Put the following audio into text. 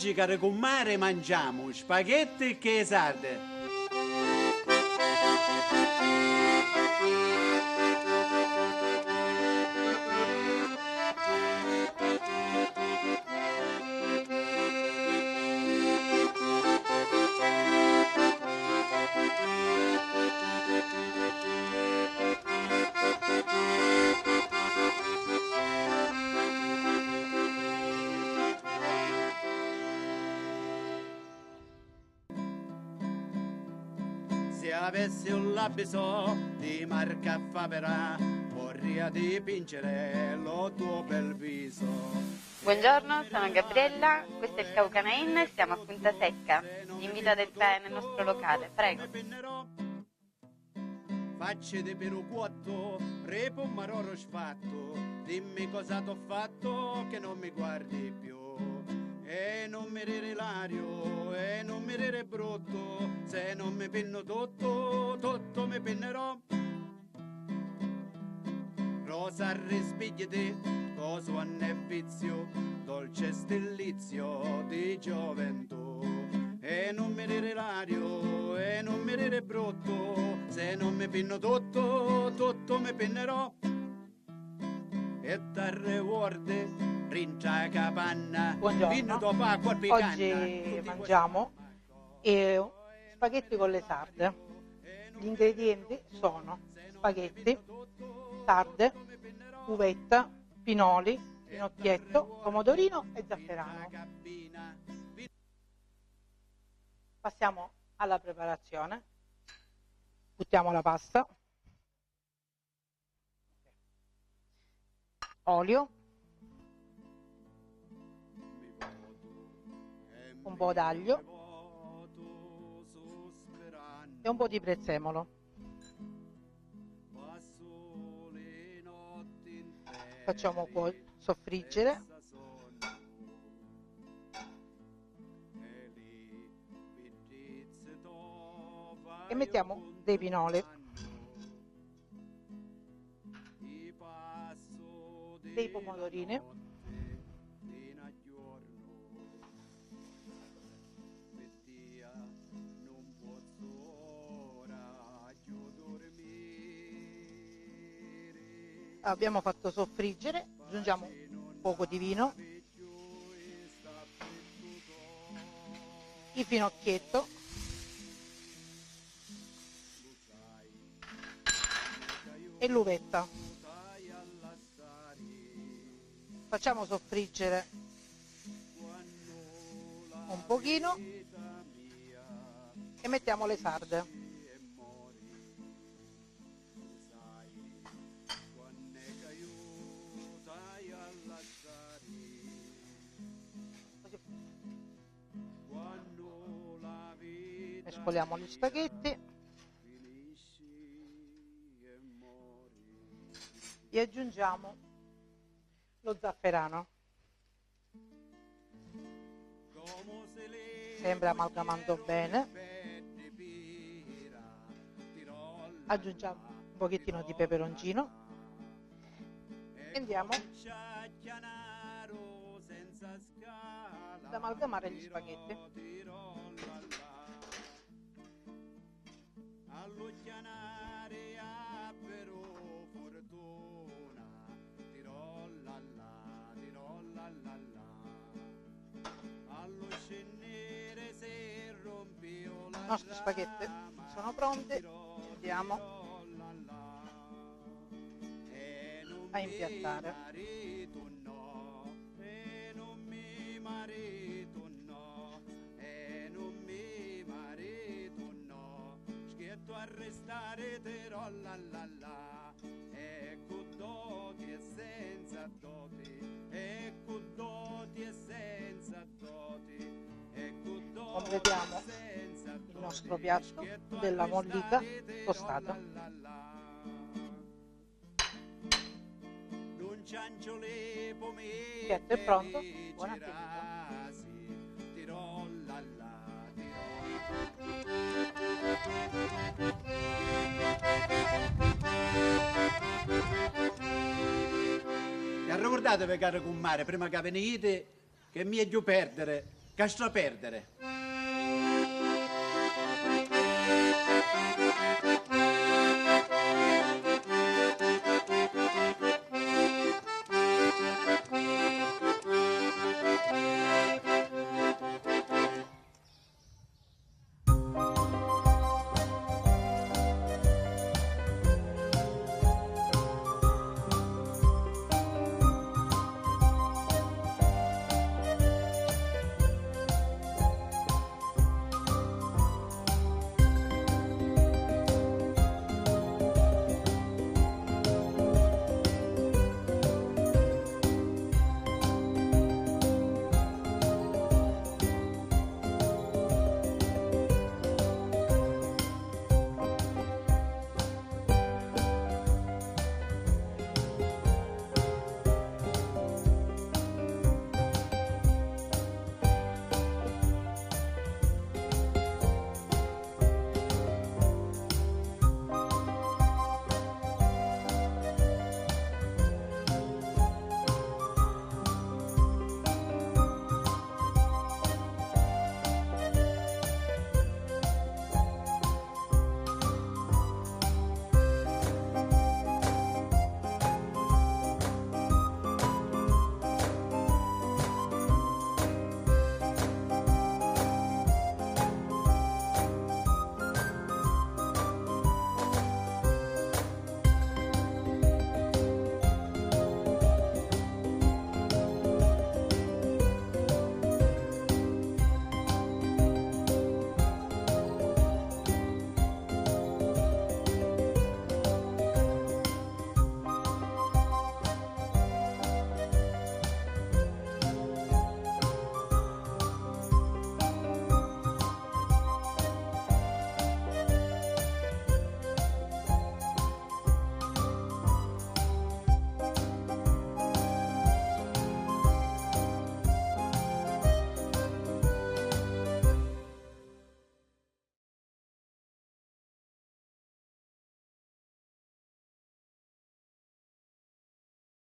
Oggi, caro con mare, mangiamo spaghetti e sarde. Se avessi un labiso di marca favera, vorrei dipingere lo tuo bel viso. Buongiorno, sono Gabriella, questo è il Caucana Inn e siamo a Punta Secca. Vi invito ad entrare nel nostro locale, prego. Facce di peruquotto, repo un maroro sfatto, dimmi cosa t'ho fatto che non mi guardi più. E non mi rire l'ario, e non mi rire brutto, se non mi pinno tutto, tutto mi pinnerò. Rosa rispigliati, coso è vizio, dolce stillizio di gioventù. E non mi rire l'ario, e non mi rire brutto, se non mi pinno tutto, tutto mi pinnerò. E tarre guarde, rincia capanna, Buongiorno, oggi mangiamo spaghetti con le sarde. Gli ingredienti sono spaghetti, sarde, uvetta, pinoli, finocchietto, pomodorino e zafferano. Passiamo alla preparazione. Buttiamo la pasta, olio, un po' d'aglio e un po' di prezzemolo. Facciamo poi soffriggere e mettiamo dei pinoli, dei pomodorini, abbiamo fatto soffriggere, aggiungiamo un poco di vino, il finocchietto, e l'uvetta. Facciamo soffriggere un pochino e mettiamo le sarde. Mescoliamo gli spaghetti e aggiungiamo lo zafferano, sempre amalgamando bene. Aggiungiamo un pochettino di peperoncino e andiamo ad amalgamare gli spaghetti. I nostri spaghetti sono pronti, andiamo a impiattare. Restare però ecco doti e senza doti, ecco doti e senza doti, ecco doti. Completiamo il nostro piatto della mollica tostata. Il piatto è pronto, buon appetito. E ricordatevi, caro con mare, prima che venite, che è meglio perdere Castro perdere.